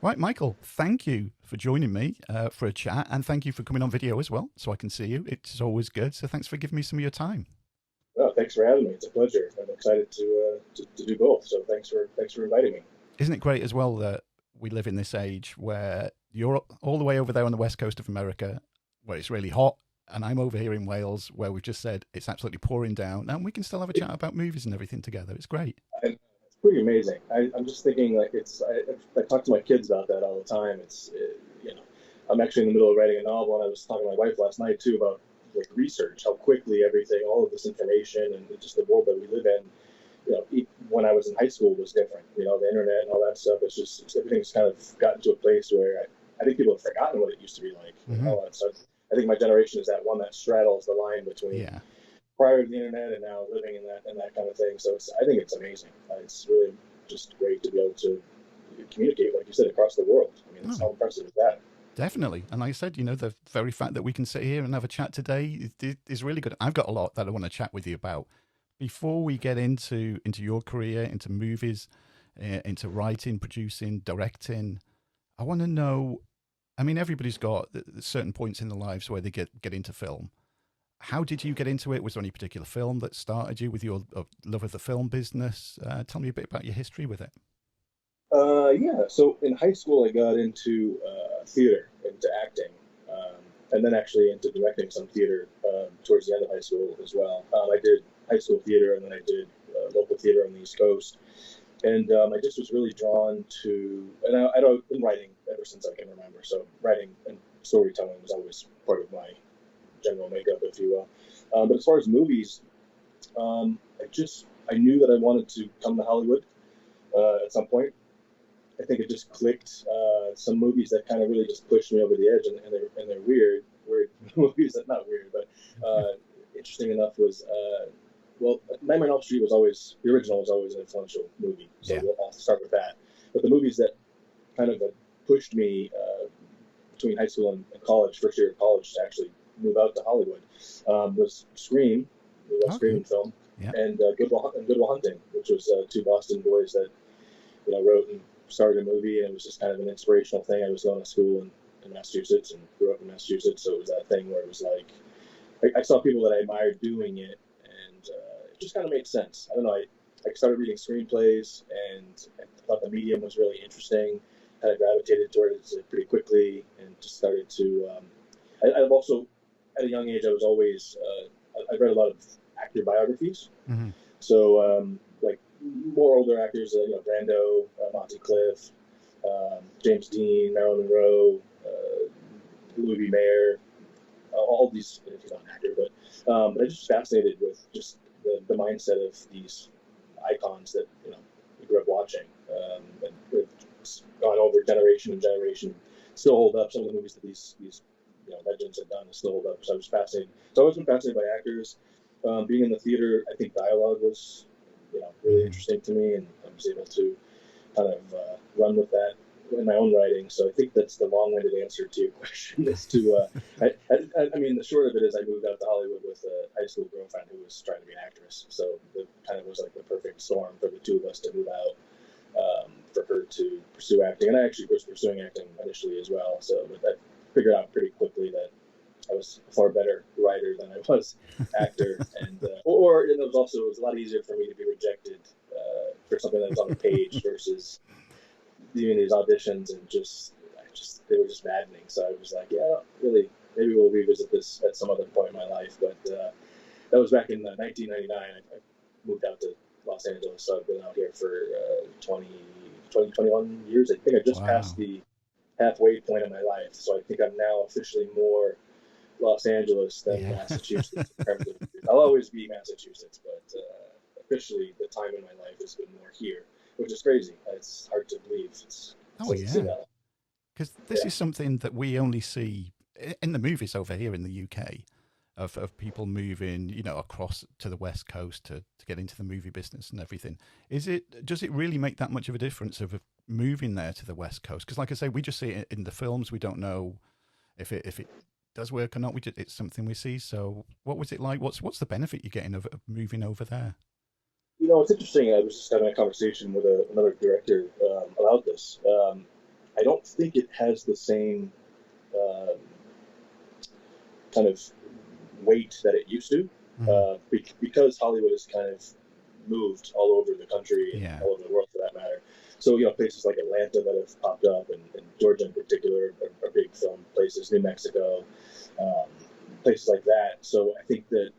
Right, Michael, thank you for joining me for a chat, and thank you for coming on video as well, so I can see you. It's always good. So thanks for giving me some of your time. No, thanks for having me. It's a pleasure. I'm excited to do both. So thanks for inviting me. Isn't it great as well that we live in this age where you're all the way over there on the west coast of America, where it's really hot, and I'm over here in Wales, where we've just said it's absolutely pouring down, and we can still have a chat about movies and everything together. It's great. And it's pretty amazing. I'm just thinking like I talk to my kids about that all the time. You know, I'm actually in the middle of writing a novel, and I was talking to my wife last night too about like research, how quickly everything, all of this information, and just the world that we live in. When I was in high school was different. The internet and all that stuff. Everything's kind of gotten to a place where I think people have forgotten what it used to be like. Hmm. All that stuff. I think my generation is that one that straddles the line between Yeah, prior to the internet and now living in that kind of thing. So I think it's amazing. It's really just great to be able to communicate, like you said, across the world. I mean, it's no, how impressive is that? definitely. And like I said, the very fact that we can sit here and have a chat today is really good. I've got a lot that I want to chat with you about. Before we get into your career, into movies, into writing, producing, directing, I want to know. I mean, everybody's got certain points in their lives where they get into film. How did you get into it? Was there any particular film that started you with your love of the film business? Tell me a bit about your history with it. Yeah. So in high school, I got into theater, into acting, and then actually into directing some theater towards the end of high school as well. I did high school theater, and then I did local theater on the East Coast. And I just was really drawn to, and I've been writing ever since I can remember. So writing and storytelling was always part of my general makeup, if you will. But as far as movies, I knew that I wanted to come to Hollywood at some point. I think it just clicked. Some movies that kind of really just pushed me over the edge, and they're weird movies. That not weird, but interesting enough was Nightmare on Elm Street was always the original was always an influential movie. So Yeah. I'll start with that. But the movies that kind of pushed me between high school and college, first year of college, to actually move out to Hollywood was Scream, the Wes Okay. Craven film, Yeah. and Good Will Hunting, which was two Boston boys that wrote and started a movie, and it was just kind of an inspirational thing. I was going to school in Massachusetts and grew up in Massachusetts, so it was that thing where it was like I saw people that I admired doing it, and it just kind of made sense. I don't know. I started reading screenplays, and I thought the medium was really interesting. Kind of gravitated towards it pretty quickly, and just started to. I've also, at a young age, I was always. I read a lot of actor biographies, Hmm. so like more older actors, Brando, Monty Cliff, James Dean, Marilyn Monroe, Louis B. Mayer, all these. He's not an actor, but I just fascinated with just the mindset of these icons that we grew up watching, and it's gone over generation and generation, still hold up. Some of the movies that these legends have done still hold up. So I was fascinated. So I've always been fascinated by actors. Being in the theater, I think dialogue was really Hmm. interesting to me, and I was able to kind of run with that in my own writing. So I think that's the long-winded answer to your question. Is to I mean, the short of it is I moved out to Hollywood with a high school girlfriend who was trying to be an actress. So it kind of was like the perfect storm for the two of us to move out, for her to pursue acting, and I actually was pursuing acting initially as well. So I figured out pretty quickly that I was a far better writer than I was actor, and it was a lot easier for me to be rejected for something that was on the page versus doing these auditions and just they were just maddening. So I was like, yeah, really, maybe we'll revisit this at some other point in my life. But that was back in 1999. I moved out to Los Angeles, so I've been out here for 21 years. I think I just passed Wow. the halfway point of my life, so I think I'm now officially more Los Angeles than Yeah. Massachusetts in terms of. I'll always be Massachusetts, but officially the time in my life has been more here, which is crazy. It's hard to believe. It Oh doesn't seem yeah. that. Because this Yeah. is something that we only see in the movies over here in the UK of people moving, across to the West Coast to get into the movie business and everything. Does it really make that much of a difference of moving there to the West Coast? Because like I say, we just see it in the films. We don't know if it does work or not. It's something we see. So what was it like? What's the benefit you're getting of moving over there? It's interesting. I was just having a conversation with another director about this. I don't think it has the same um, kind of weight that it used to, because Hollywood has kind of moved all over the country and Yeah. all over the world for that matter. So, places like Atlanta that have popped up, and Georgia in particular are big film places, New Mexico, um, places like that. So I think that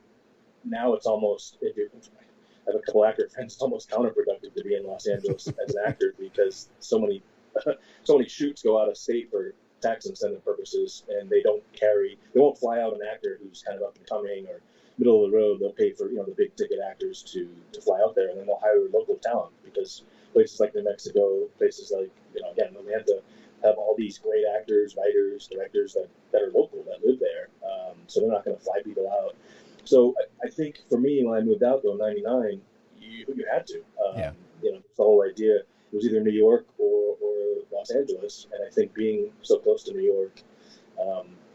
now it's almost, if you I have a couple actor friends, it's almost counterproductive to be in Los Angeles as an actor because so many so many shoots go out of state for tax incentive purposes, and they won't fly out an actor who's kind of up and coming or middle of the road. They'll pay for the big ticket actors to fly out there, and then they'll hire local talent because places like New Mexico, places like again Atlanta, have all these great actors, writers, directors that are local that live there. So they're not going to fly people out. So I think for me, when I moved out though in '99, you had to. Yeah. The whole idea, it was either New York or Los Angeles, and I think being so close to New York,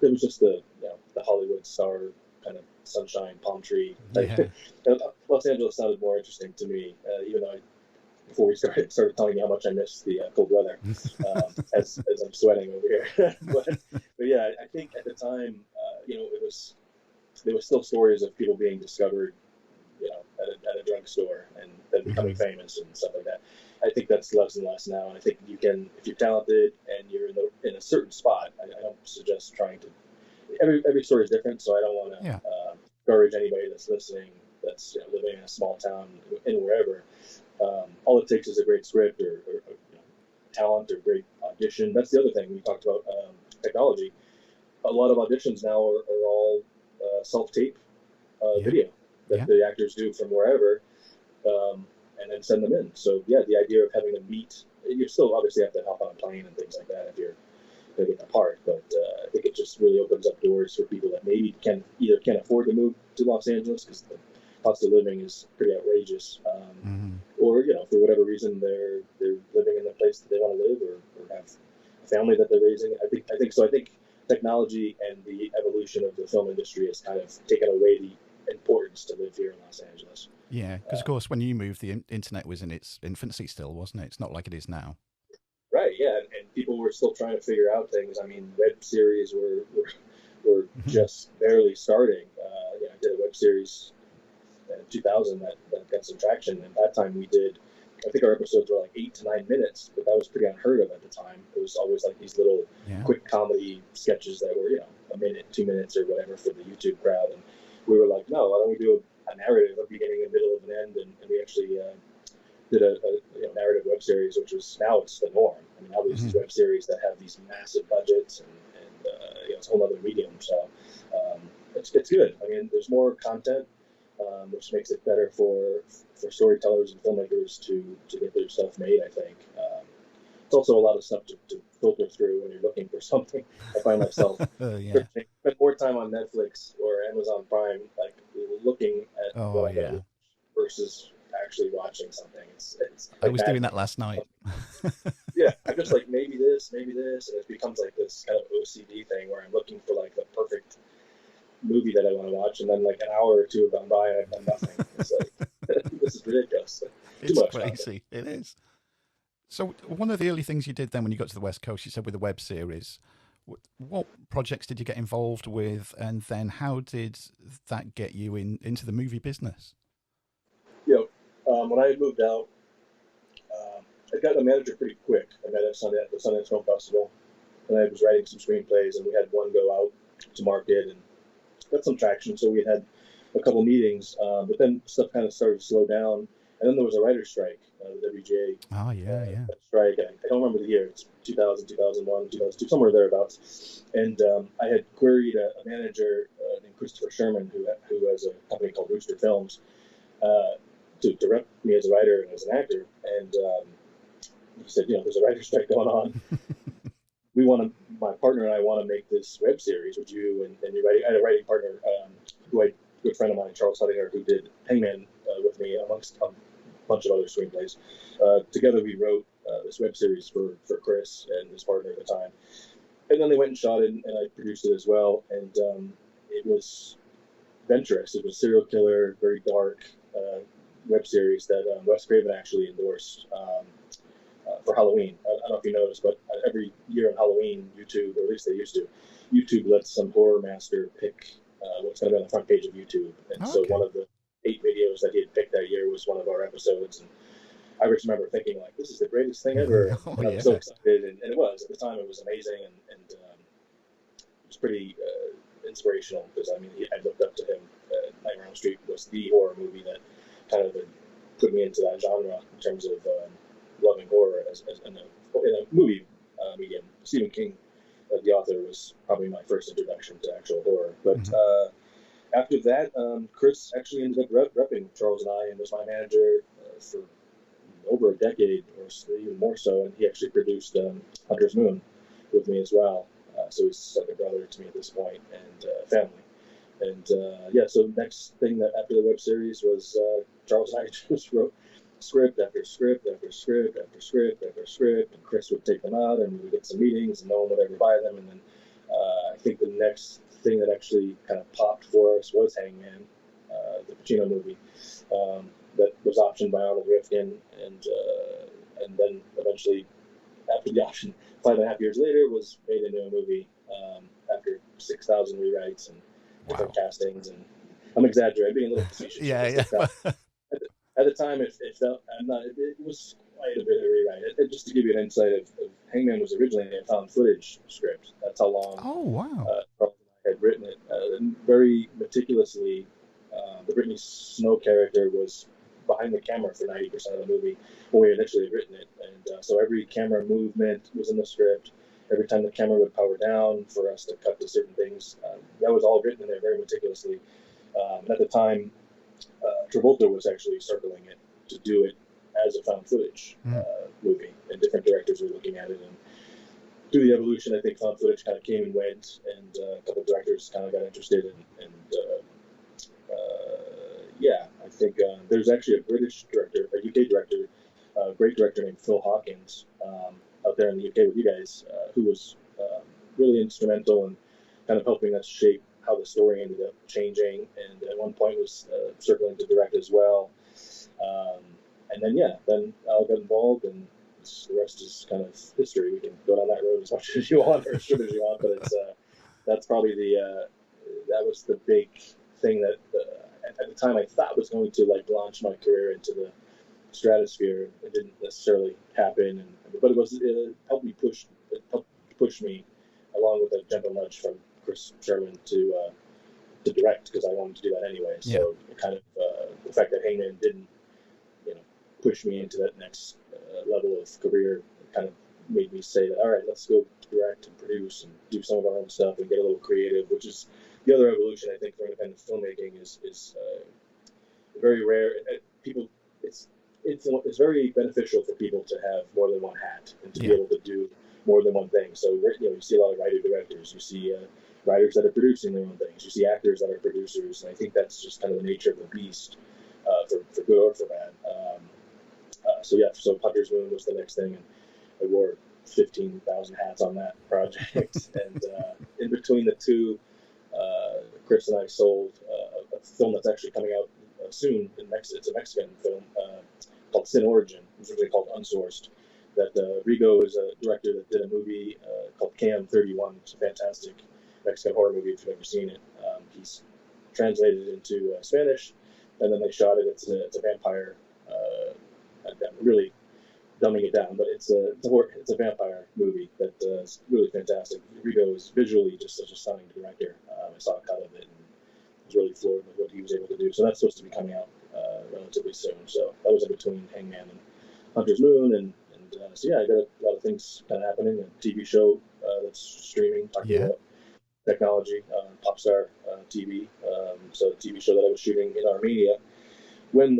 it was just the Hollywood star kind of sunshine palm tree type. Yeah. Los Angeles sounded more interesting to me, even though before we started telling you how much I miss the cold weather, as I'm sweating over here. but yeah, I think at the time, there was still stories of people being discovered, at a drugstore and then becoming famous and stuff like that. I think that's less and less now. And I think you can, if you're talented and you're in a certain spot. I don't suggest trying to. Every story is different, so I don't want to Yeah. discourage anybody that's listening that's living in a small town and wherever. All it takes is a great script or talent or great audition. That's the other thing we talked about, technology. A lot of auditions now are all self-tape Yeah. video that Yeah. the actors do from wherever, and then send them in. So yeah, the idea of having to meet, you still obviously have to hop on a plane and things like that if you're going to get the part, but I think it just really opens up doors for people that maybe either can't afford to move to Los Angeles because the cost of living is pretty outrageous, or for whatever reason they're living in the place that they want to live, or have a family that they're raising. I think so. I think technology and the evolution of the film industry has kind of taken away the importance to live here in Los Angeles. Yeah. Because of course, when you moved, the internet was in its infancy still, wasn't it? It's not like it is now. Right, yeah, and people were still trying to figure out things. I mean, web series were just barely starting. I did a web series in 2000 that got some traction. And at that time, I think our episodes were like 8 to 9 minutes, but that was pretty unheard of at the time. It was always like these little quick comedy sketches that were, a minute, 2 minutes or whatever for the YouTube crowd. And we were like, no, why don't we do a narrative, a beginning, a middle, of an end? And we actually did a narrative web series, which was now it's the norm. I mean, now there's these web series that have these massive budgets, and it's a whole other medium. So it's good. I mean, there's more content, which makes it better for storytellers and filmmakers to get their stuff made. I think it's also a lot of stuff to filter through when you're looking for something. I find myself spend more time on Netflix or Amazon Prime, like looking at what I'm going to watch versus actually watching something. It's I like was doing that last night. Yeah, I'm just like maybe this, and it becomes like this kind of OCD thing where I'm looking for like the perfect movie that I want to watch, and then like an hour or two have gone by and I've done nothing. It's like this is ridiculous. It's crazy. It is. So one of the early things you did then when you got to the West Coast, you said with the web series, what projects did you get involved with, and then how did that get you into the movie business? When I moved out, I got a manager pretty quick. I met at the Sundance Film Festival, and I was writing some screenplays, and we had one go out to market and got some traction. So we had a couple meetings, but then stuff kind of started to slow down. And then there was a writer's strike, the WGA strike. I don't remember the year. It's 2000, 2001, 2002, somewhere thereabouts. And I had queried a manager named Christopher Sherman, who has a company called Rooster Films, to direct me as a writer and as an actor. And he said, there's a writer's strike going on. My partner and I want to make this web series. Would you and your writing? I had a writing partner, good friend of mine, Charles Huttinger, who did Hangman with me amongst a bunch of other screenplays. Together we wrote this web series for Chris and his partner at the time. And then they went and shot it, and I produced it as well. And it was adventurous. It was serial killer, very dark web series that Wes Craven actually endorsed. for Halloween. I don't know if you noticed, but every year on Halloween, YouTube, or at least they used to, YouTube lets some horror master pick what's going to be on the front page of YouTube. And so Okay. one of the 8 videos that he had picked that year was one of our episodes. And I just remember thinking, like, this is the greatest thing ever. Oh, And I was so excited. And it was. At the time, it was amazing. And it was pretty inspirational because, I mean, I looked up to him. Nightmare on Elm Street was the horror movie that kind of put me into that genre in terms of loving horror as in a movie medium. Stephen King, the author, was probably my first introduction to actual horror. But after that, Chris actually ended up repping Charles and I, and was my manager for over a decade, or even more so. And he actually produced Hunter's Moon with me as well. So he's like a brother to me at this point, and family. And yeah, so next thing that after the web series was Charles and I just wrote script after script after script after script after script, and Chris would take them out, and we would get some meetings, and no one would ever buy them. And then I think the next thing that actually kind of popped for us was Hangman, the Pacino movie, that was optioned by Arnold Rifkin, and then eventually, after the option, 5.5 years later, was made into a movie after 6,000 rewrites and different castings. And I'm exaggerating, being a little facetious. Yeah. At the time, it felt it was quite a bit of a rewrite. Just to give you an insight of Hangman was originally a found footage script. That's how long. Oh, wow. Charles and I had written it very meticulously. The Brittany Snow character was behind the camera for 90% of the movie when we initially had written it, and so every camera movement was in the script. Every time the camera would power down for us to cut to certain things, that was all written in there very meticulously. At the time, Travolta was actually circling it to do it as a found footage movie, and different directors were looking at it. And through the evolution, I think found footage kind of came and went, and a couple of directors kind of got interested. And yeah, I think there's actually a British director, a UK director, a great director named Phil Hawkins, out there in the UK with you guys, who was really instrumental in kind of helping us shape how the story ended up changing, and at one point was circling to direct as well. And then then Al got involved, and the rest is kind of history. We can go down that road as much as you want, or as short as you want, but it's that's probably that was the big thing that at the time I thought was going to like launch my career into the stratosphere. It didn't necessarily happen, but it helped me push me along with a gentle nudge from Chris Sherman to direct, because I wanted to do that anyway. So it kind of the fact that Hangman didn't push me into that next level of career kind of made me say that, all right, let's go direct and produce and do some of our own stuff and get a little creative, which is the other evolution I think for independent filmmaking is very rare. People, it's very beneficial for people to have more than one hat and to be able to do more than one thing. So you see a lot of writer directors, you see writers that are producing their own things, you see actors that are producers, and I think that's just kind of the nature of the beast, for good or for bad. So Hunter's Moon was the next thing, and I wore 15,000 hats on that project. And in between the two, Chris and I sold a film that's actually coming out soon in Mexico. It's a Mexican film called Sin Origin. It's originally called Unsourced. That Rigo is a director that did a movie called Cam 31. It's a fantastic Mexican horror movie if you've ever seen it. He's translated it into Spanish, and then they shot it. It's a vampire. I'm really dumbing it down, but it's a vampire movie that is really fantastic. Rigo is visually just such a stunning director. I saw a cut of it and was really floored with what he was able to do. So that's supposed to be coming out relatively soon. So that was in between Hangman and Hunter's Moon, and so I got a lot of things kind of happening. A TV show that's streaming, talking about technology, Popstar TV. So a TV show that I was shooting in Armenia when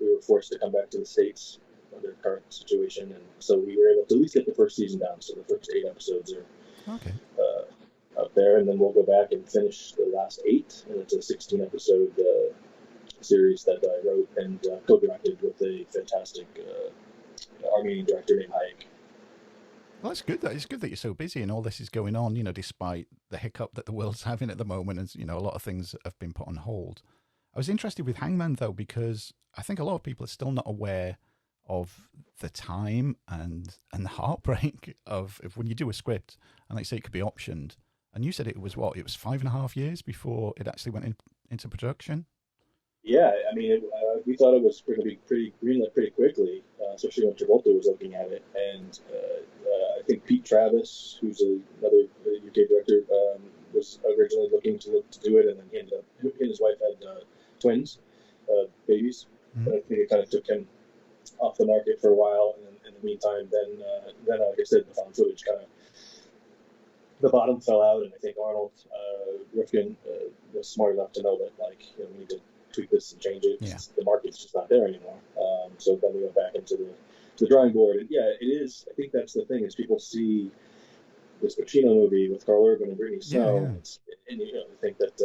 we were forced to come back to the States under the current situation, and so we were able to at least get the first season down. So the first 8 episodes are up there, and then we'll go back and finish the last 8, and it's a 16-episode series that I wrote and co-directed with a fantastic Armenian director named Hayek. Well, it's good that you're so busy and all this is going on, despite the hiccup that the world's having at the moment, and a lot of things have been put on hold. I was interested with Hangman, though, because I think a lot of people are still not aware of the time and the heartbreak of when you do a script and like say it could be optioned. And you said it was what? It was 5.5 years before it actually went into production. Yeah, I mean, we thought it was going to be pretty greenlit pretty quickly, especially when Travolta was looking at it. And I think Pete Travis, who's another UK director, was originally looking to do it, and then he ended up. He and his wife had twins, babies. Mm-hmm. But I think it kind of took him off the market for a while. And then in the meantime, then like I said, the found footage kind of the bottom fell out, and I think Arnold Rifkin was smart enough to know that like we need to tweak this and change it. Yeah. The market's just not there anymore. So then we went back into the drawing board, and yeah, it is. I think that's the thing is people see this Pacino movie with Carl Urban and Brittany Snow, and they think that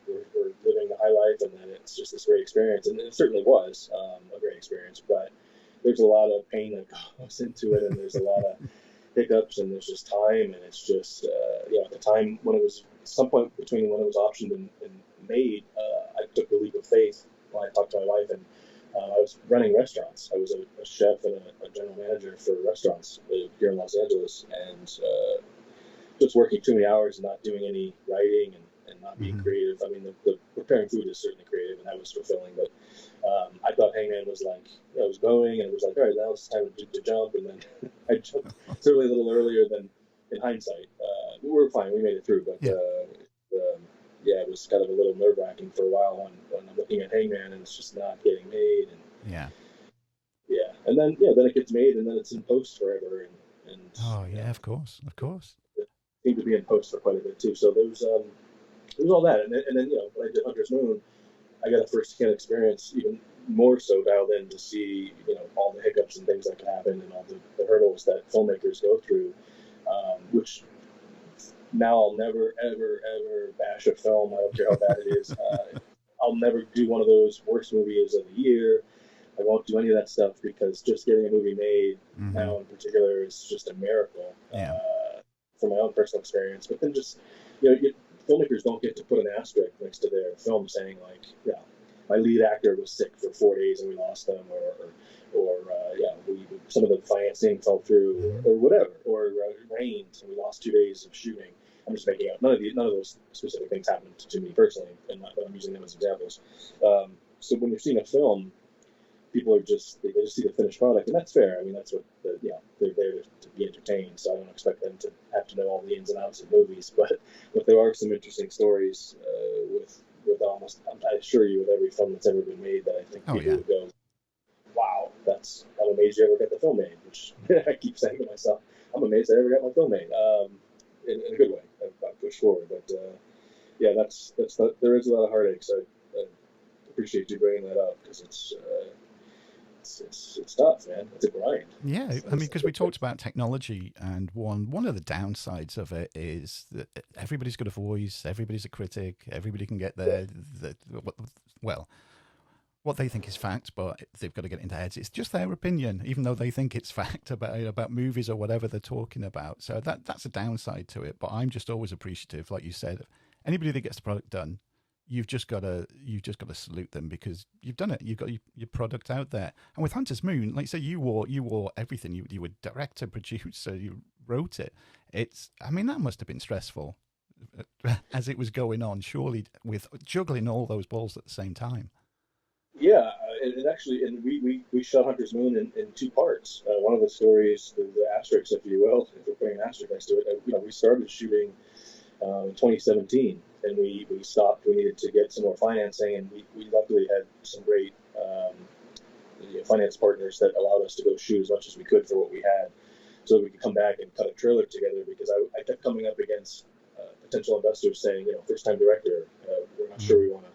we're living the high life, and that it's just this great experience, and it certainly was a great experience. But there's a lot of pain that goes into it, and there's a lot of hiccups, and there's just time, and it's just at the time when it was some point between when it was optioned and made, I took the leap of faith when I talked to my wife, and I was running restaurants. I was a chef and a general manager for restaurants here in Los Angeles, and just working too many hours and not doing any writing and not being creative. I mean, the preparing food is certainly creative, and that was fulfilling, but I thought Hangman was like, I was going, and it was like, all right, now it's time to jump, and then I jumped certainly a little earlier than in hindsight. We were fine, we made it through, but it was kind of a little nerve-wracking for a while when I'm looking at Hangman and it's just not getting made, and and then then it gets made, and then it's in post forever, and of course, it seemed to be in post for quite a bit too. So there was all that, and then when I did Hunter's Moon, I got a first-hand experience, even more so dialed in to see, all the hiccups and things that can happen, and all the hurdles that filmmakers go through, which now I'll never, ever, ever bash a film. I don't care how bad it is. I'll never do one of those worst movies of the year. I won't do any of that stuff because just getting a movie made now in particular is just a miracle from my own personal experience. But then just, filmmakers don't get to put an asterisk next to their film saying like, my lead actor was sick for 4 days and we lost them, or some of the financing fell through, or whatever, or it rained and we lost 2 days of shooting. I'm just making up. None of those specific things happened to me personally, and I'm using them as examples. So when you're seeing a film, people they just see the finished product, and that's fair. I mean, that's what they're there to be entertained. So I don't expect them to have to know all the ins and outs of movies, but there are some interesting stories with almost, I assure you, with every film that's ever been made, that I think people would go, wow, I'm amazed you ever got the film made, which I keep saying to myself, I'm amazed I ever got my film made, in a good way. I've pushed forward, but that's there is a lot of heartache, so I appreciate you bringing that up, because it's tough, man. It's a grind. Yeah, I mean, because we talked about technology, and one of the downsides of it is that everybody's got a voice, everybody's a critic, everybody can get what they think is fact, but they've got to get it into heads. It's just their opinion, even though they think it's fact about movies or whatever they're talking about. So that's a downside to it. But I'm just always appreciative, like you said, anybody that gets the product done, you've just got to salute them, because you've done it. You've got your product out there. And with Hunter's Moon, like you say, you wore everything. You were director, producer, you wrote it. I mean, that must have been stressful as it was going on, surely, with juggling all those balls at the same time. Yeah, and actually, we shot Hunter's Moon in two parts. One of the stories, the asterisk, if you will, if we're putting an asterisk next to it, we started shooting in 2017, and we stopped. We needed to get some more financing, and we luckily had some great finance partners that allowed us to go shoot as much as we could for what we had, so we could come back and cut a trailer together, because I kept coming up against potential investors saying, first-time director, we're not sure we want to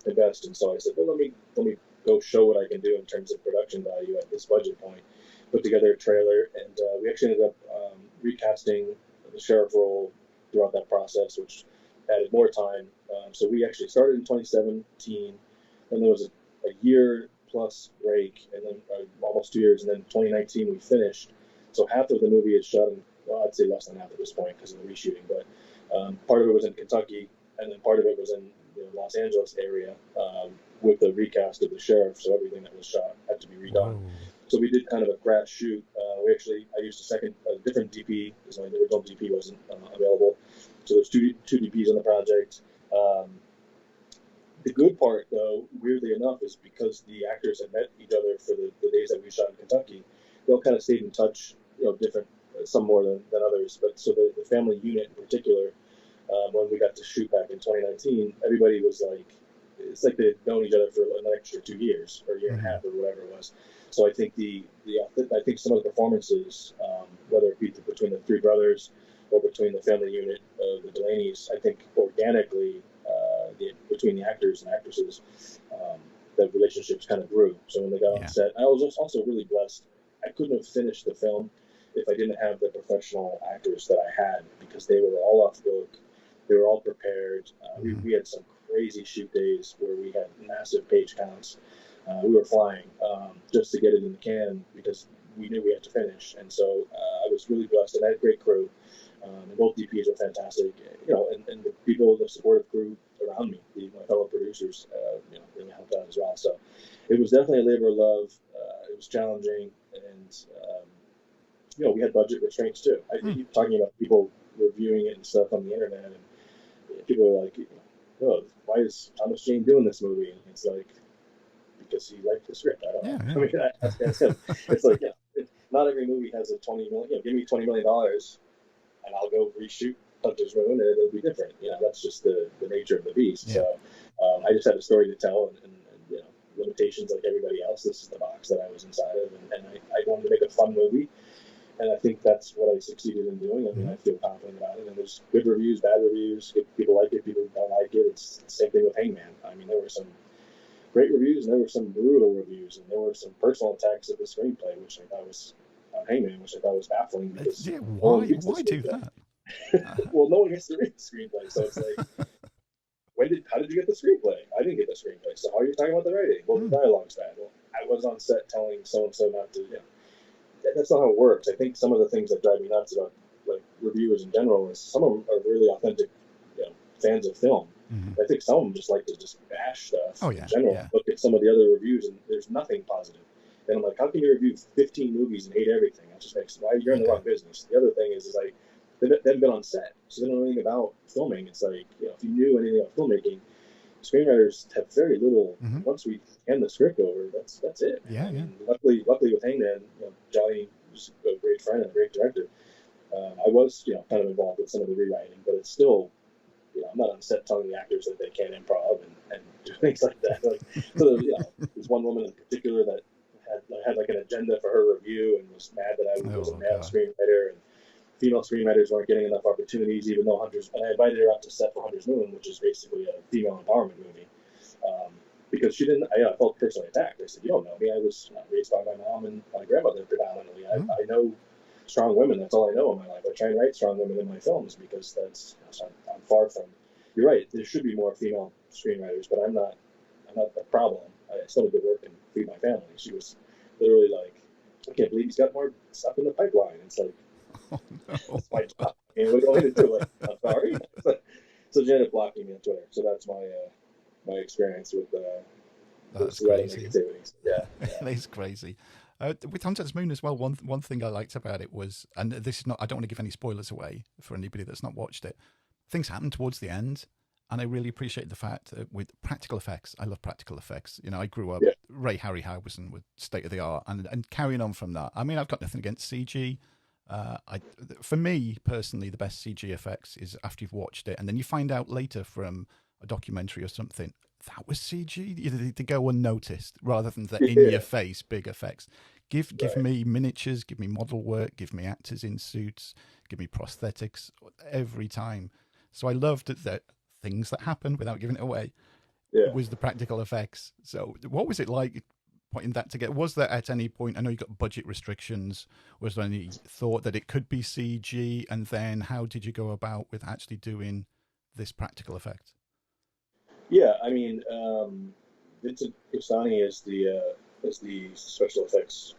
invest. And so I said, well, let me go show what I can do in terms of production value at this budget point. Put together a trailer, and we actually ended up recasting the sheriff role throughout that process, which added more time. So we actually started in 2017, and there was a year plus break, and then almost 2 years, and then 2019 we finished. So half of the movie is shot in, well, I'd say less than half at this point because of the reshooting, but part of it was in Kentucky, and then part of it was in Los Angeles area, with the recast of the sheriff, so everything that was shot had to be redone. So we did kind of a crash shoot. I used a different DP because my original DP wasn't available. So there's two DPs on the project. Um, the good part, though, weirdly enough, is because the actors had met each other for the days that we shot in Kentucky, they all kind of stayed in touch, different, some more than others. But so the family unit in particular, when we got to shoot back in 2019, everybody was like, it's like they'd known each other for an extra 2 years or a year and a half or whatever it was. So I think I think some of the performances, whether it be between the three brothers or between the family unit of the Delaney's, I think organically between the actors and actresses, the relationships kind of grew. So when they got on set, I was also really blessed. I couldn't have finished the film if I didn't have the professional actors that I had, because they were all off book. They were all prepared. We had some crazy shoot days where we had massive page counts. We were flying just to get it in the can because we knew we had to finish. And so I was really blessed, and I had a great crew. And both DPs were fantastic, and the people, the supportive crew around me, my fellow producers, really helped out as well. So it was definitely a labor of love. It was challenging, and we had budget restraints too. I keep talking about people reviewing it and stuff on the internet, and people are like, "Oh, why is Thomas Jane doing this movie?" And it's like, because he liked the script. I don't know. I mean, that's him. It's like, not every movie has a $20 million. Give me $20 million, and I'll go reshoot Hunter's Moon, and it'll be different. That's just the nature of the beast. Yeah. So I just had a story to tell, and limitations like everybody else. This is the box that I was inside of, and I wanted to make a fun movie, and I think that's what I succeeded in doing. I mean, I feel confident about it, and there's good reviews, bad reviews. People like it, people don't like it. It's the same thing with Hangman. I mean, there were some great reviews, and there were some brutal reviews, and there were some personal attacks at the screenplay, which I thought was Hangman, which I thought was baffling. Because why do that? Well, no one gets to read the screenplay, so it's like, how did you get the screenplay? I didn't get the screenplay, so how are you talking about the writing? Well, the dialogue's bad. Well, I was on set telling so and so not to. That's not how it works. I think some of the things that drive me nuts about like reviewers in general is some of them are really authentic, fans of film. I think some of them just like to just bash stuff in general. Yeah. Look at some of the other reviews, and there's nothing positive. And I'm like, how can you review 15 movies and hate everything? That just makes you're in the wrong business. The other thing is like, they haven't been on set, so they don't know anything about filming. It's like, if you knew anything about filmmaking, screenwriters have very little. Once we hand the script over, that's it. Yeah, yeah. Luckily with Hangman, Johnny was a great friend and a great director. I was, kind of involved with some of the rewriting, but it's still, I'm not on set telling the actors that they can't improv and do things like that. Like, so there's one woman in particular that had like an agenda for her review and was mad that I was a male screenwriter, and female screenwriters weren't getting enough opportunities, even though and I invited her out to set for Hunter's Moon, which is basically a female empowerment movie, because she didn't. I felt personally attacked. I said, "You don't know me. I was raised by my mom and my grandmother predominantly. I know strong women. That's all I know in my life. I try and write strong women in my films because I'm far from. You're right. There should be more female screenwriters, but I'm not the problem. I still have to work and feed my family." She was literally like, "I can't believe he's got more stuff in the pipeline." It's like, oh, no. That's my job. I mean, what do you want me to do? Like, I'm sorry. So she ended up blocking me on Twitter. So that's my experience with that's crazy. Negativity. Yeah. That is crazy. With Hunter's Moon as well, one thing I liked about it was, and this is not, I don't want to give any spoilers away for anybody that's not watched it, things happen towards the end, and I really appreciate the fact that with practical effects, I love practical effects. I grew up Ray Harryhausen with state of the art, and carrying on from that. I mean, I've got nothing against CG. For me personally, the best CG effects is after you've watched it, and then you find out later from a documentary or something that was CG. They go unnoticed rather than the in your face big effects. Give me miniatures, give me model work, give me actors in suits, give me prosthetics every time. So I loved that things that happened without giving it away was the practical effects. So what was it like putting that together? Was there at any point, I know you got budget restrictions, was there any thought that it could be CG, and then how did you go about with actually doing this practical effect? Yeah, I mean, Vincent Caissie is the special effects.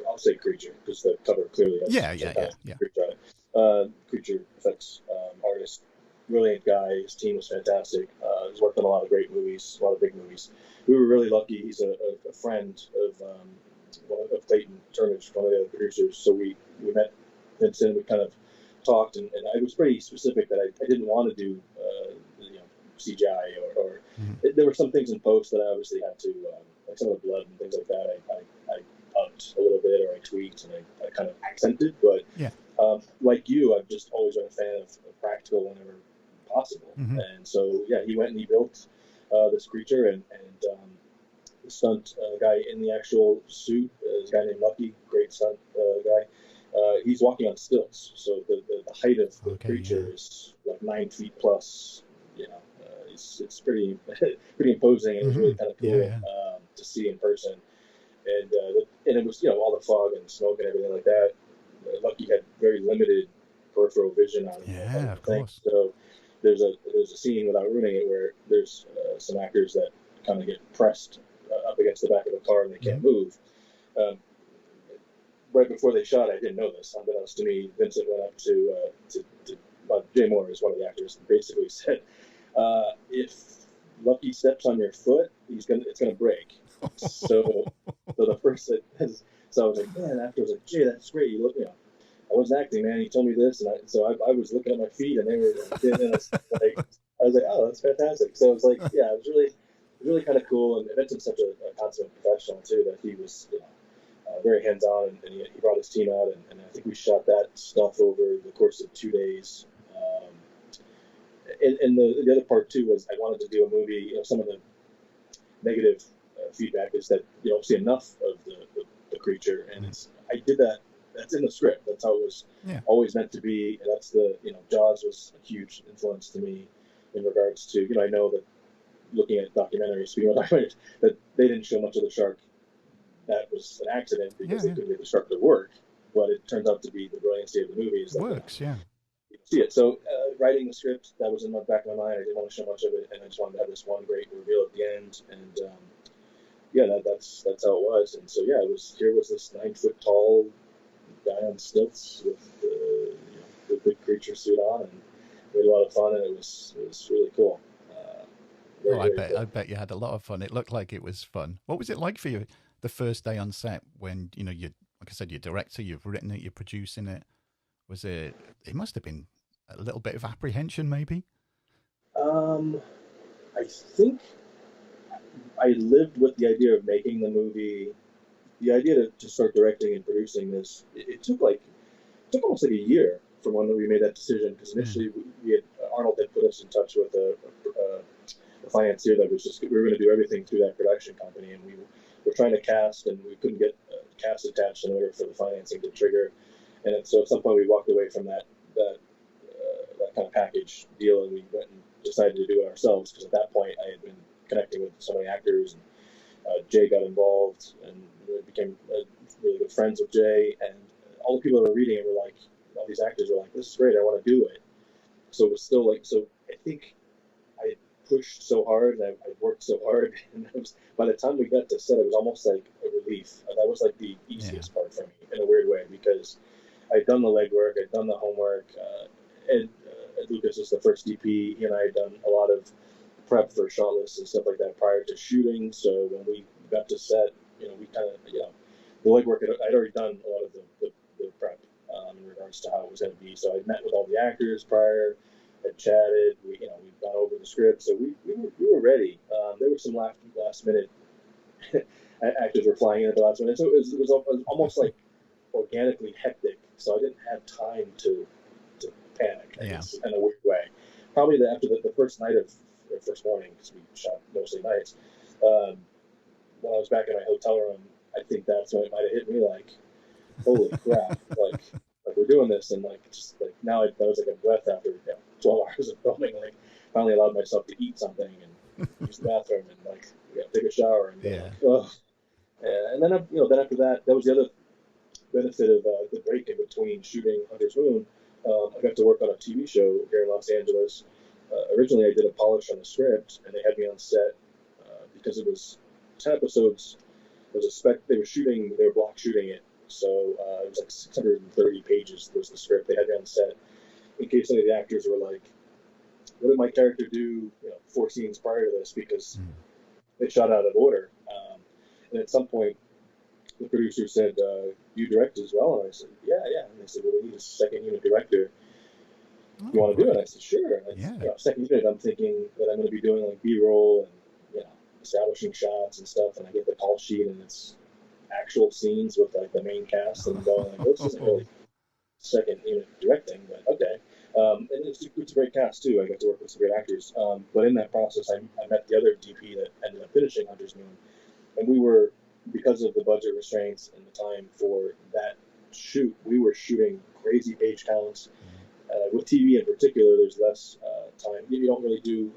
I'll say creature because the cover clearly has creature effects artist. Brilliant guy. His team was fantastic. He's worked on a lot of great movies, a lot of big movies. We were really lucky. He's a friend of one of Clayton Turnage, one of the other producers. So we met Vincent. We kind of talked, and I was pretty specific that I didn't want to do CGI or there were some things in post that I obviously had to like some of the blood and things like that. I upped a little bit, or I tweaked and I kind of accented. But like you, I've just always been a fan of practical whenever possible. And so he went and he built this creature, and the stunt guy in the actual suit is a guy named Lucky, great stunt guy. He's walking on stilts, so the height of the creature is like 9 feet plus. It's pretty pretty imposing, and it was really kind of cool to see in person. And it was all the fog and smoke and everything like that. Lucky had very limited peripheral vision on of course. So there's a scene, without ruining it, where there's some actors that kind of get pressed up against the back of the car and they can't move. Right before they shot, I didn't know this. Unbeknownst to me, Vincent went up to Jay Moore is one of the actors, and basically said, if Lucky steps on your foot, it's gonna break. So the first so I was like, man, after I was like, Jay, that's great. You look, I wasn't acting, man. He told me this, and I was looking at my feet, and they were and I was like, oh, that's fantastic. So it was like, it was really kind of cool. And Vincent's such a consummate professional too, that he was very hands-on, and he brought his team out, and I think we shot that stuff over the course of 2 days. And the other part too was I wanted to do a movie. Some of the negative feedback is that you don't see enough of the creature, and I did that. That's in the script. That's how it was always meant to be. And that's Jaws was a huge influence to me in regards to I know that looking at documentaries, speaking of documentaries, that they didn't show much of the shark. That was an accident because they couldn't get the shark to work. But it turns out to be the brilliancy of the movie. Is that works, you see it. So writing the script, that was in the back of my mind. I didn't want to show much of it, and I just wanted to have this one great reveal at the end. And that's how it was. And so here was this 9 foot tall guy on stilts with the big creature suit on, and we had a lot of fun, and it was really cool. I bet you had a lot of fun. It looked like it was fun. What was it like for you the first day on set when you like I said, you're director, you've written it, you're producing it? Was it must have been a little bit of apprehension, maybe? I think I lived with the idea of making the movie. The idea to start directing and producing this, it took almost like a year from when we made that decision, because initially Arnold had put us in touch with a financier that was we were going to do everything through that production company, and we were trying to cast, and we couldn't get cast attached in order for the financing to trigger. And so at some point we walked away from that kind of package deal, and we went and decided to do it ourselves, because at that point I had been connecting with so many actors, and Jay got involved, and we became really good friends with Jay, and all the people that were reading it were like, all these actors were like, this is great, I want to do it. So it was still I think I pushed so hard, and I worked so hard, and by the time we got to set, it was almost like a relief. That was like the easiest part for me in a weird way, because I'd done the legwork, I'd done the homework. Ed Lucas was the first DP. He and I had done a lot of prep for shot lists and stuff like that prior to shooting. So when we got to set, we kind of, the legwork, I'd already done a lot of the prep in regards to how it was going to be. So I met with all the actors prior, had chatted, we'd gone over the script. So we were ready. There were some last minute actors were flying in at the last minute. So it was almost like organically hectic. So I didn't have time to panic, I guess, in a weird way. Probably after the first night first morning, because we shot mostly nights, when I was back in my hotel room, I think that's when it might have hit me like, holy crap, like we're doing this, and now that was like a breath after 12 hours of filming. Like, finally allowed myself to eat something and use the bathroom and take a shower and and then after that was the other benefit of the break in between shooting Hunter's Moon. I got to work on a TV show here in Los Angeles. Originally, I did a polish on the script, and they had me on set because it was 10 episodes. It was a spec. They were block shooting it, so it was like 630 pages was the script. They had me on set in case any of the actors were like, "What did my character do? 4 scenes prior to this?" Because they shot out of order. And at some point, the producer said, "You direct as well?" And I said, "Yeah, yeah." And they said, "Well, we need a second unit director. You want to do it?" And I said, "Sure." And second unit, I'm thinking that I'm going to be doing like B-roll and establishing shots and stuff. And I get the call sheet, and it's actual scenes with like the main cast, and I'm going like, "Well, this isn't really second unit directing, but okay." And it's a great cast too. I got to work with some great actors. But in that process, I met the other DP that ended up finishing Hunter's Moon, and we were, because of the budget restraints and the time for that shoot, we were shooting crazy page counts. With TV in particular, there's less time. You don't really do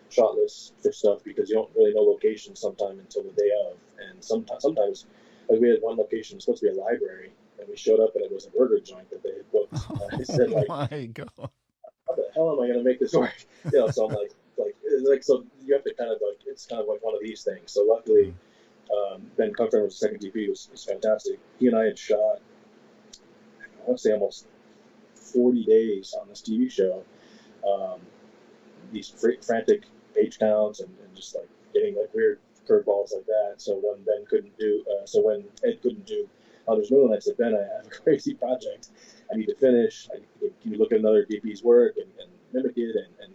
shot lists for stuff because you don't really know location sometime until the day of. And sometimes like we had one location, supposed to be a library, and we showed up and it was a burger joint that they had booked. And I said, like, my God, how the hell am I going to make this work? So I'm like, so you have to kind of like, it's kind of like one of these things. So luckily, Ben Cochran was the second DP, was fantastic. He and I had shot, I want to say almost 40 days on this TV show. These frantic page counts and just like getting like weird curveballs like that. So when when Ed couldn't do Hunter's Moon, I said, "Ben, I have a crazy project. I need to finish. Can you look at another DP's work and mimic it?" And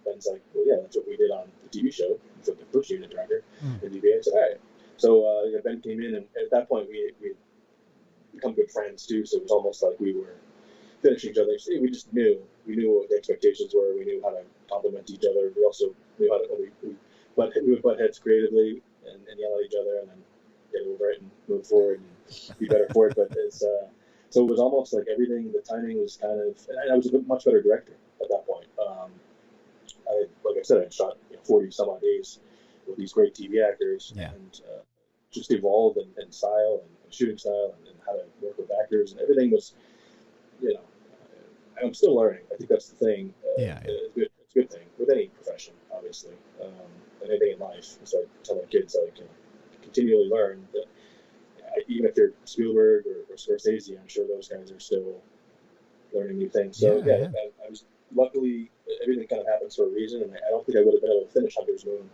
Ben's like, "Well, yeah, that's what we did on the TV show for the first unit director." The DP. I said, "All right." So Ben came in, and at that point we become good friends too. So it was almost like we were finishing each other. We just knew what the expectations were. We knew how to compliment each other. We also knew how to we would butt heads creatively and yell at each other, and then get over it and move forward and be better for it. But so it was almost like everything. The timing was kind of, and I was a much better director at that point. Like I said, I shot 40 some odd days with these great TV actors, and just evolved in style and shooting style and how to work with actors, and everything was, I'm still learning. I think that's the thing. It's a good thing with any profession, obviously, and anything in life. So I tell my kids, like, continually learn that even if you're Spielberg or Scorsese, I'm sure those guys are still learning new things. So I was luckily, everything kind of happens for a reason, and I don't think I would have been able to finish Hunter's Moon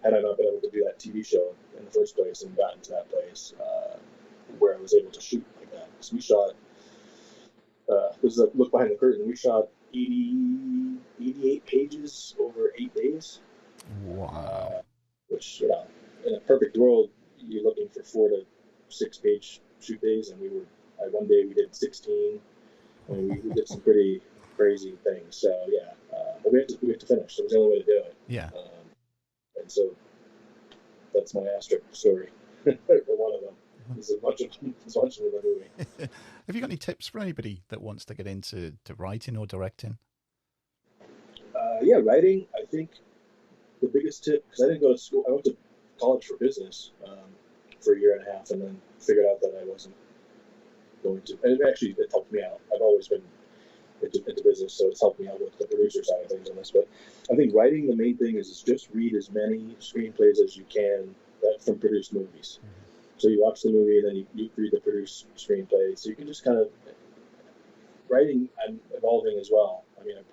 had I not been able to do that TV show in the first place and gotten to that place where I was able to shoot like that. So we shot. This is a look behind the curtain. We shot 88 pages over 8 days. Wow. Which, in a perfect world, you're looking for 4 to 6 page shoot days, and one day we did 16, and we did some pretty crazy things. So but we have to finish. So it was the only way to do it. And so that's my asterisk story for one of them. There's a bunch of them in the movie. Have you got any tips for anybody that wants to get into writing or directing? Writing. I think the biggest tip, because I didn't go to school. I went to college for business for a year and a half, and then figured out that I wasn't going to. And it helped me out. I've always been into business, so it's helped me out with the producer side of things on this. But I think writing, the main thing is just read as many screenplays as you can from produced movies. So you watch the movie, and then you read the produced screenplay. So you can just kind of writing. I'm evolving as well. I mean, I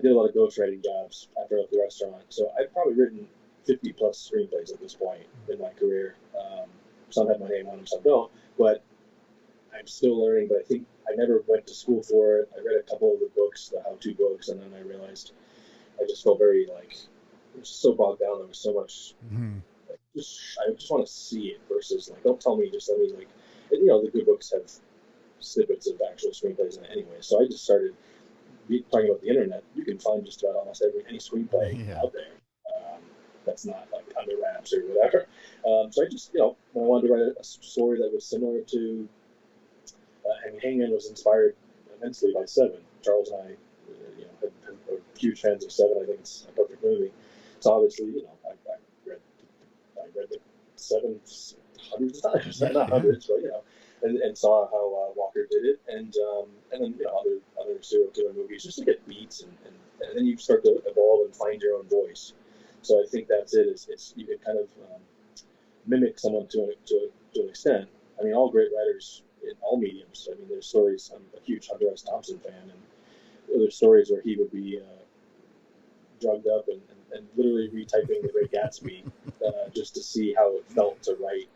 did a lot of ghostwriting jobs after I left the restaurant. So I've probably written 50 plus screenplays at this point in my career. Some have my name on them, some don't. But I'm still learning. But I think I never went to school for it. I read a couple of the books, the how-to books, and then I realized I just felt very it was so bogged down. There was so much. I just want to see it versus don't tell me, just let me the good books have snippets of actual screenplays in it anyway. So I just started talking about the internet. You can find just about almost any screenplay out there that's not under wraps or whatever. So I just when I wanted to write a story that was similar to Hangman was inspired immensely by Seven. Charles and I are huge fans of Seven. I think it's a perfect movie. So obviously I read the Seven hundreds of times, not hundreds, but and saw how Walker did it, and then other serial killer movies, just to get beats, and then you start to evolve and find your own voice. So I think that's it. It's you can kind of mimic someone to an extent. I mean, all great writers in all mediums. I mean, there's stories. I'm a huge Hunter S. Thompson fan, and there's stories where he would be drugged up and literally retyping The Great Gatsby just to see how it felt to write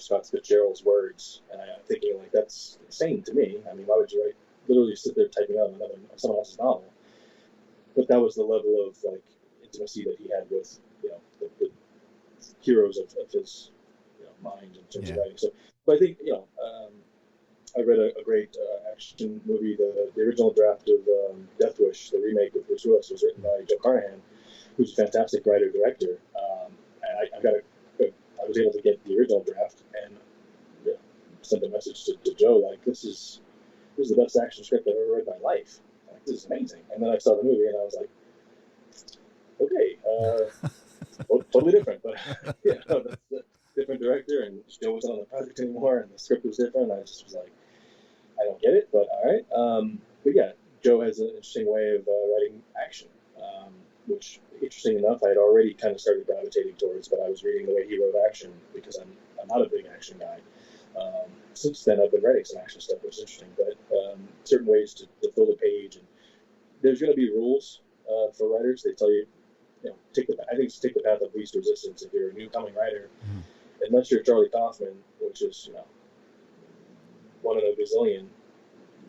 F. Scott Fitzgerald's words, and I'm thinking like that's insane to me. I mean, why would you literally sit there typing out someone else's novel? But that was the level of like intimacy that he had with the heroes of his mind in terms of writing. So, but I think I read a great action movie. The original draft of Death Wish, the remake with Bruce Willis, was written by Joe Carnahan, who's a fantastic writer director. And I was able to get the original draft and sent a message to Joe like, this is the best action script I've ever read in my life. Like, this is amazing. And then I saw the movie and I was like, okay, totally different, but that's a different director, and Joe wasn't on the project anymore, and the script was different. I just was like, I don't get it, but all right. But yeah, Joe has an interesting way of writing action, which, interesting enough, I had already kind of started gravitating towards, but I was reading the way he wrote action because I'm not a big action guy. Since then, I've been writing some action stuff, which is interesting, but certain ways to fill the page, and there's going to be rules for writers. They tell you, take the path of least resistance if you're a new coming writer, unless you're Charlie Kaufman, which is one in a gazillion.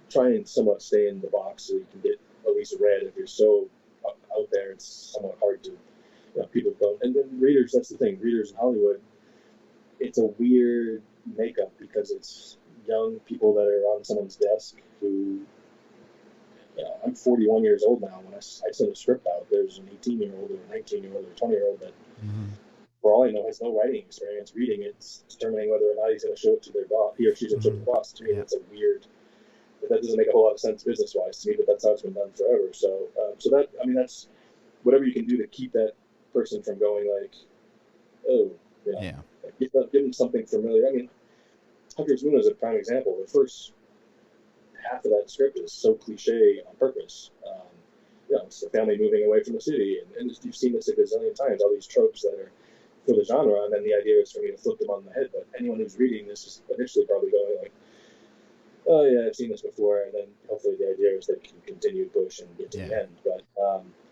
Try and somewhat stay in the box so you can get at least read. If you're so out there, it's somewhat hard to. People don't. And then readers, that's the thing. Readers in Hollywood, it's a weird makeup because it's young people that are on someone's desk who. I'm 41 years old now. When I send a script out, there's an 18-year-old or a 19-year-old or a 20-year-old that, for all I know, has no writing experience reading it, determining whether or not he's going to show it to their boss, he or she's going to show it to the boss. To me, that's a weird. That doesn't make a whole lot of sense business-wise to me, but that's how it's been done forever. So, that's whatever you can do to keep that person from going like, like, give them something familiar. I mean, Hunter's Moon is a prime example. The first half of that script is so cliche on purpose. It's a family moving away from the city, and you've seen this a gazillion times, all these tropes that are for the genre, and then the idea is for me to flip them on the head. But anyone who's reading this is initially probably going like, oh yeah, I've seen this before, and then hopefully the idea is they can continue to push and get to the end. But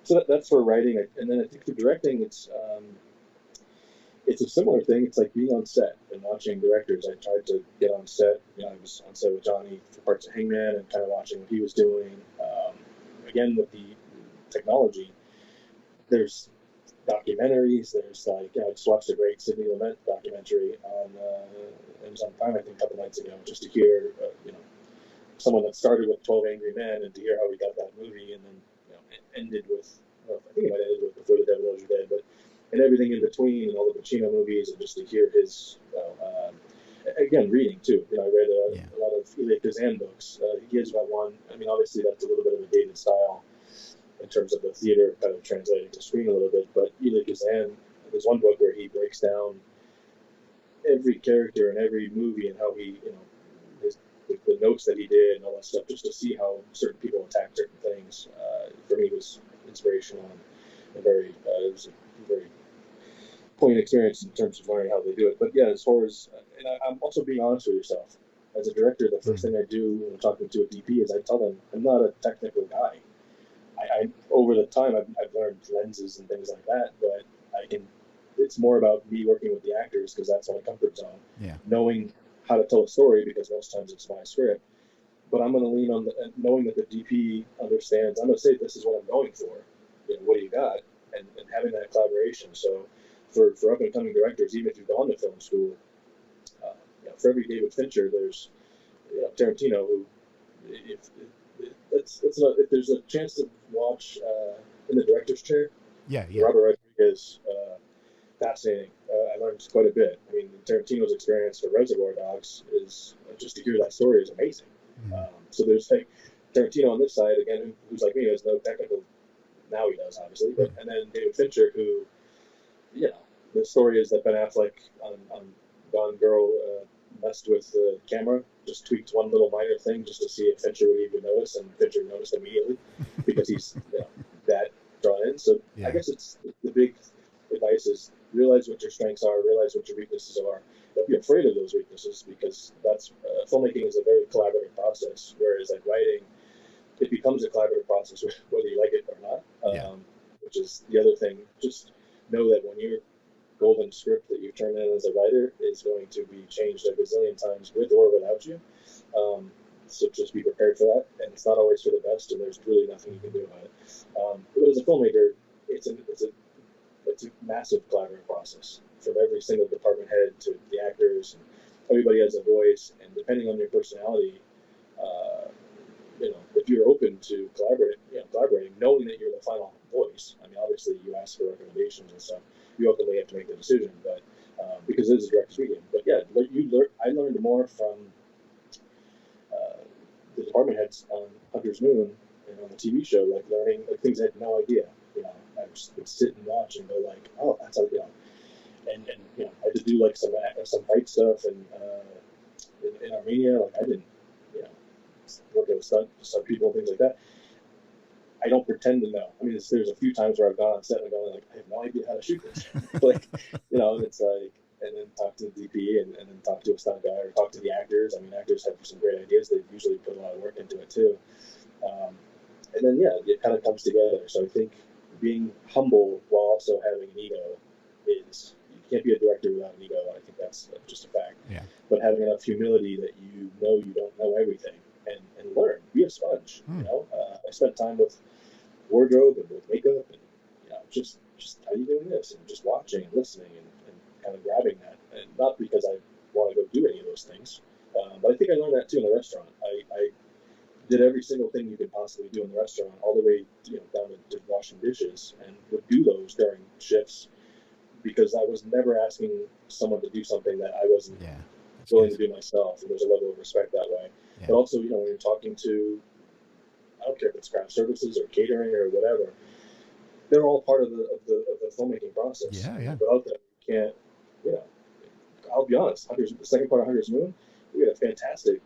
so that's for writing, and then I think for directing, it's a similar thing. It's like being on set and watching directors. I tried to get on set. I was on set with Johnny for parts of Hangman and kind of watching what he was doing. Again, with the technology, there's documentaries. There's I just watched a great Sidney Lumet documentary on Amazon Prime, I think, a couple nights ago, just to hear, someone that started with 12 Angry Men and to hear how he got that movie, and then it ended with, I think it might have ended with Before the Devil Knows You're Dead, but and everything in between, and all the Pacino movies, and just to hear his, again, reading too. I read a lot of Elia Kazan books. He gives about one. I mean, obviously that's a little bit of a dated style in terms of the theater kind of translating to screen a little bit. But Elia Kazan, there's one book where he breaks down every character in every movie and how he, the notes that he did and all that stuff, just to see how certain people attack certain things. For me, was inspirational and it was a very poignant experience in terms of learning how they do it. But yeah, as far as, and I'm also being honest with yourself. As a director, the first thing I do when I'm talking to a DP is I tell them I'm not a technical guy. I over the time I've learned lenses and things like that, but it's more about me working with the actors because that's my comfort zone. Yeah. Knowing how to tell a story because most times it's my script. But I'm going to lean on knowing that the DP understands. I'm going to say this is what I'm going for. What do you got? And having that collaboration. So for up and coming directors, even if you've gone to film school, for every David Fincher, there's Tarantino, who if there's a chance to watch in the director's chair, Robert Rodriguez, fascinating. I learned quite a bit. I mean, Tarantino's experience for Reservoir Dogs is just to hear that story is amazing. So there's Tarantino on this side again, who's like me, has no technical. Now he does, obviously, but and then David Fincher, who, the story is that Ben Affleck on Gone Girl messed with the camera, just tweaked one little minor thing just to see if Fincher would even notice, and Fincher noticed immediately because he's that drawn in. So I guess it's the big advice is realize what your strengths are, realize what your weaknesses are. Don't be afraid of those weaknesses because that's filmmaking is a very collaborative process, whereas like writing, it becomes a collaborative process whether you like it or not. Which is the other thing. Just know that when you're golden script that you turn in as a writer is going to be changed a gazillion times with or without you. So just be prepared for that, and it's not always for the best, and there's really nothing you can do about it. But as a filmmaker, it's a massive collaborative process from every single department head to the actors, and everybody has a voice, and depending on your personality, if you're open to collaborating, knowing that you're the final voice. I mean, obviously you ask for recommendations and stuff. You ultimately have to make the decision, but because it is a director's medium. But yeah, I learned more from the department heads on Hunter's Moon and on the TV show, like learning like things I had no idea. I just would sit and watch and go like, oh, that's how and I had to do like some fight stuff and in Armenia, like I didn't working with stunt people and things like that. I don't pretend to know. I mean, there's a few times where I've gone on set and I'm going like, I have no idea how to shoot this. And it's like, and then talk to the DP and then talk to a stunt guy or talk to the actors. I mean, actors have some great ideas. They usually put a lot of work into it too. And then, it kind of comes together. So I think being humble while also having an ego is, you can't be a director without an ego. I think that's just a fact. Yeah. But having enough humility that you don't know everything and learn, be a sponge. I spent time with wardrobe and with makeup and just how are you doing this, and just watching and listening and kind of grabbing that, and not because I want to go do any of those things, but I think I learned that too in the restaurant. I did every single thing you could possibly do in the restaurant, all the way down to washing dishes, and would do those during shifts because I was never asking someone to do something that I wasn't willing to do myself, and there's a level of respect that way. Yeah. But also, when you're talking to, I don't care if it's craft services or catering or whatever, they're all part of the filmmaking process. Yeah. Without them, you can't. I'll be honest. The second part of Hunter's Moon, we had a fantastic